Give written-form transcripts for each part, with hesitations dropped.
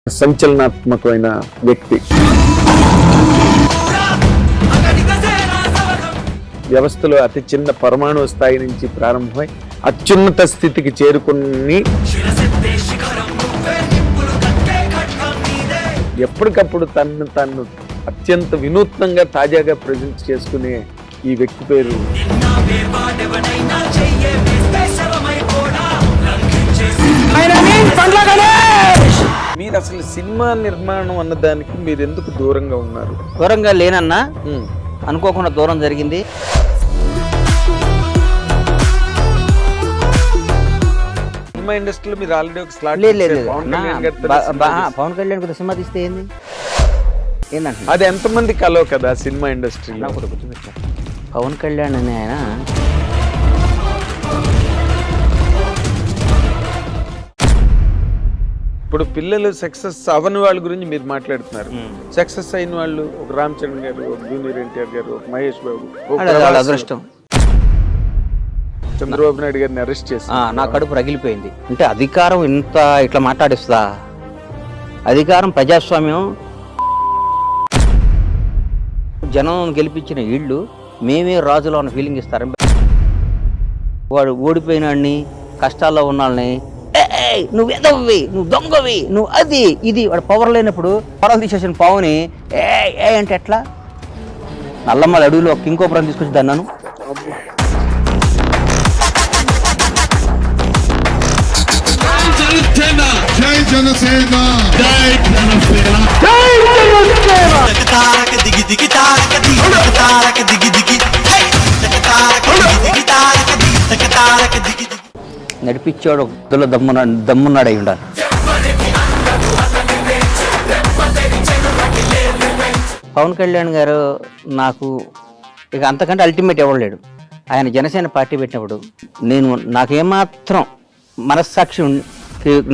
సంచలనాత్మకమైన వ్యక్తి. వ్యవస్థలో అతి చిన్న పరమాణు స్థాయి నుంచి ప్రారంభమై అత్యున్నత స్థితికి చేరుకుని ఎప్పటికప్పుడు తను అత్యంత వినూత్నంగా తాజాగా ప్రజెంట్ చేసుకునే ఈ వ్యక్తి పేరు మీరు అసలు సినిమా నిర్మాణం అన్నదానికి మీరు ఎందుకు దూరంగా ఉన్నారు? దూరంగా లేనన్నా అనుకోకుండా దూరం జరిగింది. సినిమా ఇండస్ట్రీలో మీరు ఆల్రెడీ ఒక స్లాట్ లేదు పవన్ కళ్యాణ్ కొద్దిగా సినిమా తీస్తే ఏందంటే అది ఎంతమంది కలవ కదా సినిమా ఇండస్ట్రీలో. పవన్ కళ్యాణ్ అని ఆయన ఇప్పుడు పిల్లలు సక్సెస్ అవని వాళ్ళ గురించి మీరు మాట్లాడుతున్నారు. సక్సెస్ అయిన వాళ్ళు ఒక రామ్ చరణ్ గారు, ఒక జూనియర్ ఎన్టీఆర్ గారు, ఒక మహేష్ బాబు, అదృష్టం. చంద్రబాబు నాయుడు గారిని అరెస్ట్ చేసి నా కడుపు రగిలిపోయింది. అంటే అధికారం ఇంత ఇట్లా మాట్లాడిస్తుందా? అధికారం ప్రజాస్వామ్యం, జనం గెలిపించిన వీళ్ళు మేమే రాజులో ఉన్న ఫీలింగ్ ఇస్తారు. వాడు ఓడిపోయినాడిని, కష్టాల్లో ఉన్నాళ్ళని నువ్వు ఎదవ్వి, నువ్వు దొంగవి, నువ్వు అది ఇది, వాడు పవర్ లేనప్పుడు పవర్ తీసేసిన పావుని ఏ అంటే ఎట్లా? నల్లమ్మల అడవిలో కింకోపురం తీసుకొచ్చి దన్నాను. నడిపించాడు ఒకలో దమ్మున్నాడు అయి ఉండాలి. పవన్ కళ్యాణ్ గారు నాకు ఇక అంతకంటే అల్టిమేట్ ఇవ్వలేడు. ఆయన జనసేన పార్టీ పెట్టినప్పుడు నాకేమాత్రం మనస్సాక్షి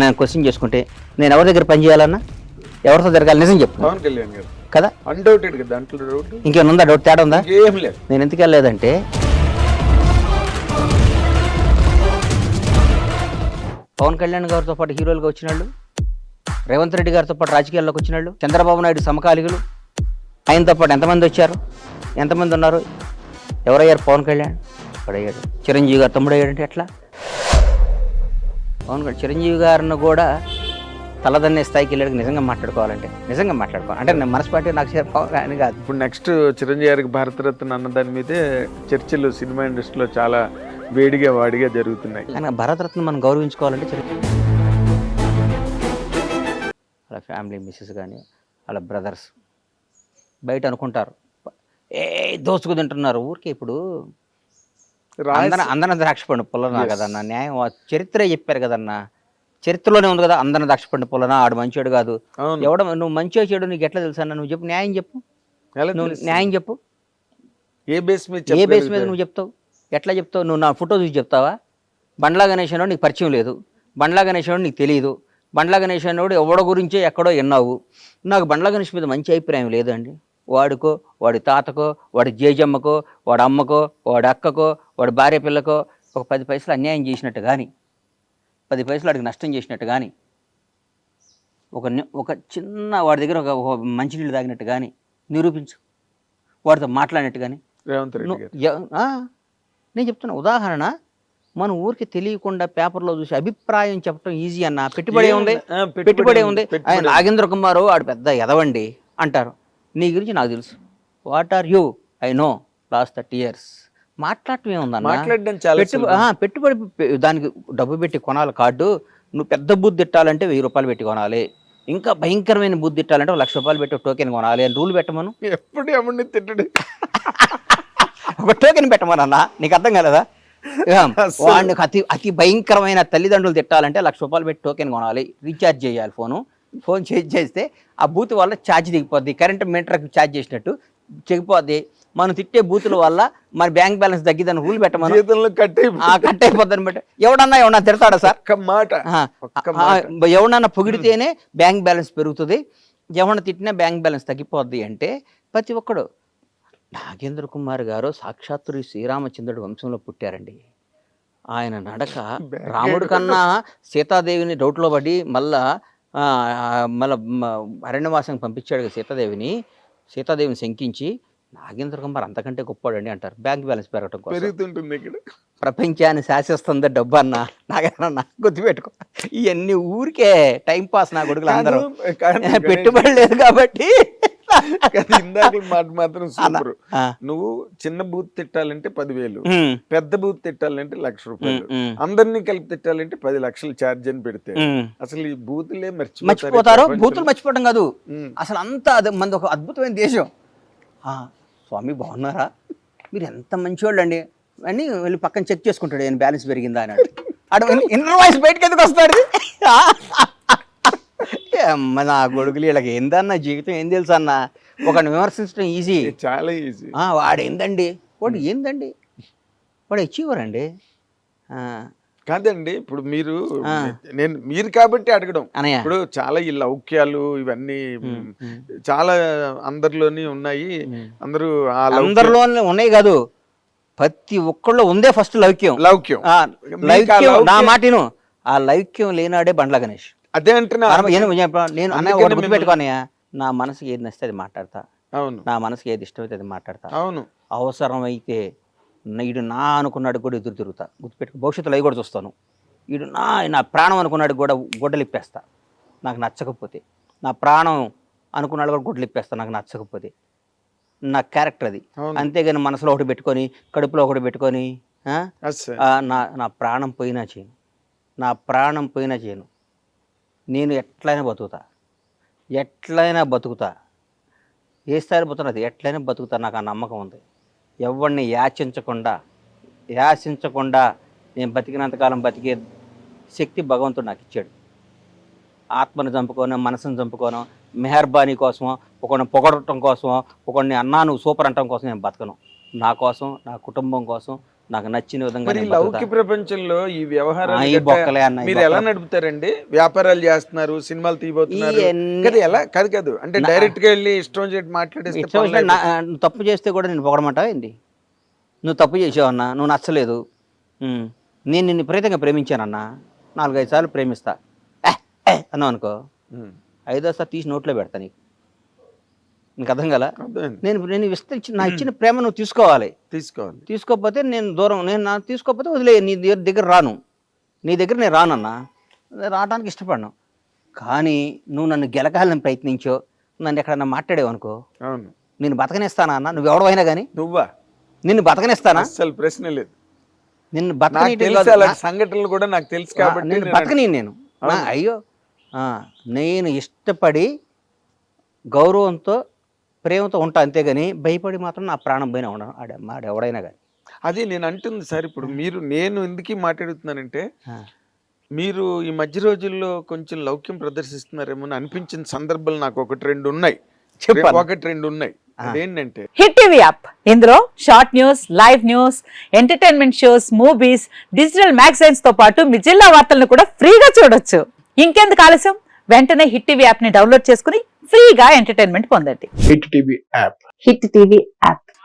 నేను క్వశ్చన్ చేసుకుంటే నేను ఎవరి దగ్గర పనిచేయాలన్నా, ఎవరితో జరగాలి, నిజం చెప్పు. పవన్ కళ్యాణ్ గారు కదా, అన్డౌటెడ్ కదా, దాంట్లో డౌట్ ఇంకేముందా? డౌట్ తేడా ఉందా? ఏం లేదు. నేను ఎందుకు వెళ్ళలేదంటే పవన్ కళ్యాణ్ గారితో పాటు హీరోలుగా వచ్చిన వాళ్ళు, రేవంత్ రెడ్డి గారితో పాటు రాజకీయాల్లోకి వచ్చిన వాళ్ళు, చంద్రబాబు నాయుడు సమకాలికులు, ఆయనతో పాటు ఎంతమంది వచ్చారు, ఎంతమంది ఉన్నారు? ఎవరయ్యారు? పవన్ కళ్యాణ్ అయ్యాడు. చిరంజీవి గారు తమ్ముడు అయ్యాడంటే ఎట్లా? పవన్ కళ్యాణ్ చిరంజీవి గారిని కూడా తలదన్నే స్థాయికి వెళ్ళాడు. నిజంగా మాట్లాడుకోవాలి అంటే నేను మనస్పాటి నాకు పవన్ కాదు. ఇప్పుడు నెక్స్ట్ చిరంజీవి గారికి భారతరత్న అన్న దాని మీదే చర్చలు సినిమా ఇండస్ట్రీలో చాలా వేడిగా వాడిగా జరుగుతున్నాయి. కానీ భారతరత్న మనం గౌరవించుకోవాలంటే వాళ్ళ ఫ్యామిలీ మిస్సెస్ కానీ వాళ్ళ బ్రదర్స్ బయట అనుకుంటారు దోసుకు తింటున్నారు ఊరికే. ఇప్పుడు అందరం ద్రాక్ష పండు పొలనా కదన్నా, న్యాయం చరిత్రే చెప్పారు కదన్నా, చరిత్రలోనే ఉంది కదా, అందరం ద్రాక్ష పండు పొలనా, ఆడు మంచోడు కాదు. ఎవడ నువ్వు మంచిగా చెడు నీకు ఎట్లా తెలుసు అన్న? నువ్వు చెప్పు, న్యాయం చెప్పు, నువ్వు న్యాయం చెప్పు. ఏ బేస్ మీద నువ్వు చెప్తావు? ఎట్లా చెప్తావు? నువ్వు నా ఫోటో చూసి చెప్తావా? బండ్లా గణేష్ అనేవాడు నీకు పరిచయం లేదు, బండ్లా గణేష్ అనేవాడు నీకు తెలియదు, బండ్లా గణేష్ అనేవాడు ఎవడో గురించే ఎక్కడో విన్నావు. నాకు బండ్లా గణేష్ మీద మంచి అభిప్రాయం లేదండి. వాడికో, వాడి తాతకో, వాడి జేజమ్మకో, వాడి అమ్మకో, వాడి అక్కకో, వాడి భార్య పిల్లకో ఒక 10 పైసలు అన్యాయం చేసినట్టు కానీ, 10 పైసలు వాడికి నష్టం చేసినట్టు కానీ, ఒక చిన్న వాడి దగ్గర ఒక మంచినీళ్ళు తాగినట్టు కానీ నిరూపించు, వాడితో మాట్లాడినట్టు కానీ. నేను చెప్తున్నా ఉదాహరణ, మన ఊరికి తెలియకుండా పేపర్లో చూసి అభిప్రాయం చెప్పడం ఈజీ అన్న. పెట్టుబడే ఉంది. ఆయన నాగేంద్ర కుమారు ఆడు పెద్ద ఎదవండి అంటారు. నీ గురించి నాకు తెలుసు. What are you? I know last 30 years. మాట్లాడటం ఏముందన్న? పెట్టుబడి దానికి డబ్బు పెట్టి కొనాలి కార్డు. నువ్వు పెద్ద బూత్ తిట్టాలంటే 1000 రూపాయలు పెట్టి కొనాలి. ఇంకా భయంకరమైన బూత్ తిట్టాలంటే 1,00,000 రూపాయలు పెట్టి టోకెన్ కొనాలి అని రూల్ పెట్టమను. ఎప్పుడు ఎవరిని తిట్టడు, ఒక టోకెన్ పెట్టమనన్నా. నీకు అర్థం కాలేదా? వాడిని అతి భయంకరమైన తల్లిదండ్రులు తిట్టాలంటే 1,00,000 రూపాయలు పెట్టి టోకెన్ కొనాలి, రీఛార్జ్ చేయాలి. ఫోన్ చేస్తే ఆ బూత్ వల్ల ఛార్జ్ దిగిపోద్ది, కరెంట్ మీటర్కి ఛార్జ్ చేసినట్టు చెగిపోద్ది. మనం తిట్టే బూతుల వల్ల మన బ్యాంక్ బ్యాలెన్స్ తగ్గిద్దని రూల్ పెట్టమని, కట్ అయిపోద్ది అనమాట. ఎవడన్నా తిడతాడా సార్? ఎవడన్నా పొగిడితేనే బ్యాంక్ బ్యాలెన్స్ పెరుగుతుంది, ఎవడన్నా తిట్టినా బ్యాంక్ బ్యాలెన్స్ తగ్గిపోద్ది అంటే ప్రతి ఒక్కడు. నాగేంద్ర కుమార్ గారు సాక్షాత్తు శ్రీరామచంద్రుడు వంశంలో పుట్టారండి. ఆయన నడక రాముడి కన్నా సీతాదేవిని డౌట్లో పడి మళ్ళా మళ్ళీ అరణ్యవాసం పంపించాడు కదా సీతాదేవిని శంకించి నాగేంద్ర కుమార్ అంతకంటే గొప్పాడండి అంటారు. బ్యాంక్ బ్యాలెన్స్ పెరగటం కోసం పెరుగుతుంటుంది ఇక్కడ. ప్రపంచాన్ని శాసిస్తుంది డబ్బు అన్న నాగేంద్ర గుర్తుపెట్టుకో. ఇవన్నీ ఊరికే టైం పాస్ నా కొడుకులు అందరూ పెట్టుబడి లేదు కాబట్టి. ఇందాక మాట మాత్రం సూపర్. నువ్వు చిన్న బూత్ తిట్టాలంటే 10,000, పెద్ద బూత్ తిట్టాలంటే ₹1,00,000, అందరినీ కలిపి తిట్టాలంటే 10 లక్షలు ఛార్జ్ అని పెడితే అసలు ఈ బూతులే మర్చిపోతారు. బూతులు మర్చిపోవడం కాదు అసలు అంతా మనది ఒక అద్భుతమైన దేశం. స్వామి బాగున్నారా, మీరు ఎంత మంచివాళ్ళు అండి అని వెళ్ళి పక్కన చెక్ చేసుకుంటాడు నేను బ్యాలెన్స్ పెరిగిందా అని. అటు ఇన్నర్ వాయిస్ బయటకు ఎందుకు వస్తాడు? నా కొడుకులు వీళ్ళకి ఏందన్న జీవితం ఏం తెలుసు అన్న. ఒకరిని విమర్శించడం ఈజీ, చాలా ఈజీ. వాడు ఏందండి వాడు అచీవర్ అండి. కాదండి ఇప్పుడు మీరు కాబట్టి అడగడం. ఇప్పుడు చాలా ఈ లౌక్యాలు ఇవన్నీ చాలా అందరిలోని ఉన్నాయి. అందరిలో ఉన్నాయి కాదు, ప్రతి ఒక్కళ్ళు ఉందే ఫస్ట్ లౌక్యం. నా మాటను ఆ లౌక్యం లేనాడే బండ్ల గణేష్. అదే అంటున్నా నేను అన్నయ్య ఒకటి గుర్తుపెట్టుకోనయ్యా, నా మనసుకి ఏది నచ్చితే అది మాట్లాడతా. అవును, నా మనసుకి ఏది ఇష్టమైతే అది మాట్లాడతా. అవును, అవసరమైతే ఈడు నా అనుకున్నాడు కూడా ఎదురు తిరుగుతా. గుర్తుపెట్టుకో, భవిష్యత్తులో అవి కూడా చూస్తాను. ఈడు నా ప్రాణం అనుకున్నాడు కూడా గొడ్డలు ఇప్పేస్తా నాకు నచ్చకపోతే. నా ప్రాణం అనుకున్నాడు కూడా గొడ్డలు ఇప్పేస్తా నాకు నచ్చకపోతే. నా క్యారెక్టర్ అది. అంతేగాని మనసులో ఒకటి పెట్టుకొని కడుపులో ఒకటి పెట్టుకొని నా ప్రాణం పోయినా చేయను. నేను ఎట్లయినా బతుకుతా. ఏ స్థాయిలో బతుకున్నది ఎట్లయినా బతుకుతా. నాకు ఆ నమ్మకం ఉంది. ఎవరిని యాచించకుండా నేను బతికినంతకాలం బతికే శక్తి భగవంతుడు నాకు ఇచ్చాడు. ఆత్మను చంపుకోను, మనసును చంపుకోను, మెహర్బానీ కోసమో, ఒకరిని పొగడటం కోసమో, ఒకరిని అన్నా నువ్వు సూపర్ అంటం కోసం నేను బతకను. నా కోసం, నా కుటుంబం కోసం, నాకు నచ్చిన విధంగా. లౌకిక ప్రపంచంలో ఈ వ్యవహారాలు మీరు ఎలా నడుపుతారండి? వ్యాపారాలు చేస్తున్నారు, సినిమాలు తీయబోతున్నారు, ఎలా కాదు అంటే డైరెక్ట్ గా వెళ్ళి ఇష్టం చేసి మాట్లాడేస్తే తప్పు చేస్తే కూడా నేను పొగడమంటావా ఏంటి? నువ్వు తప్పు చేసావన్నా, నువ్వు నచ్చలేదు, నేను నిన్ను విపరీతంగా ప్రేమించానన్నా, 4-5 సార్లు ప్రేమిస్తా అన్నావు అనుకో, 5వ సారి తీసి నోట్లో పెడతా. నీకు అర్థం కదా? నేను నా ఇచ్చిన ప్రేమ నువ్వు తీసుకోవాలి. తీసుకోకపోతే నేను తీసుకోకపోతే వదిలే, నీ దగ్గర రాను. నీ దగ్గర నేను రానన్నా, రావడానికి ఇష్టపడను. కానీ నువ్వు నన్ను గెలకాలని ప్రయత్నించో, నన్ను ఎక్కడన్నా మాట్లాడేవు అనుకో, నేను బతకనిస్తానా అన్న? నువ్వు ఎవడవైనా కానీ నిన్ను బతకనిస్తానా? అసలు ప్రశ్న లేదు. నిన్ను బతకని సంఘటనలు కూడా నాకు తెలుసు కాబట్టి బతకని నేను అయ్యో నేను ఇష్టపడి గౌరవంతో ప్రేమతో ఉంటా, అంతేగాని భయపడి మాత్రం నా ప్రాణం పోయినా ఉండను ఎవడైనా కానీ. అది నేను అంటుంది సార్. ఇప్పుడు నేను ఎందుకు మాట్లాడుతున్నానంటే, మీరు ఈ మధ్య రోజుల్లో కొంచెం లౌక్యం ప్రదర్శిస్తున్నారేమో అని అనిపించిన సందర్భాలు నాకు 1-2 ఉన్నాయి. అదేంటంటే హిట్ టీవీ యాప్. ఇందులో short news, live news, entertainment shows, movies, digital magazines తో పాటు మీ జిల్లా వార్తలను కూడా ఫ్రీగా చూడొచ్చు. ఇంకెందుకు ఆలస్యం, వెంటనే హిట్ టీవీ యాప్ ని డౌన్లోడ్ చేసుకుని ఫ్రీగా ఎంటర్టైన్మెంట్ పొందండి. Hit TV app.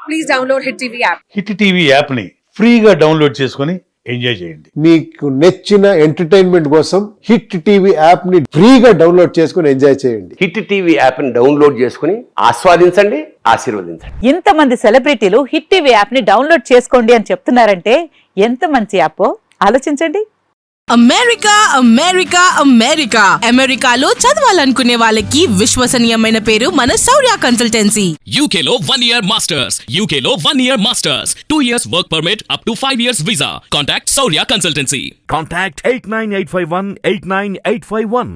Please download hit TV app. Hit TV app ని ఫ్రీగా డౌన్లోడ్ చేసుకుని ఎంజాయ్ చేయండి. మీకు నచ్చిన ఎంటర్టైన్మెంట్ కోసం హిట్ టీవీ యాప్ ని ఫ్రీగా డౌన్లోడ్ చేసుకుని ఎంజాయ్ చేయండి. హిట్ టీవీ యాప్ ని డౌన్లోడ్ చేసుకుని ఆస్వాదించండి, ఆశీర్వదించండి. ఇంతమంది సెలబ్రిటీలు హిట్ టీవీ యాప్ ని డౌన్లోడ్ చేసుకోండి అని చెప్తున్నారంటే ఎంత మంచి యాప్ ఆలోచించండి. అమెరికాలో చదవాలనుకునే వాళ్ళకి విశ్వసనీయమైన పేరు మన శౌర్య కన్సల్టెన్సీ. UK లో 1 year masters, 2 years work permit up to 5 years visa. Contact Saurya Consultancy. Contact 89851 89851.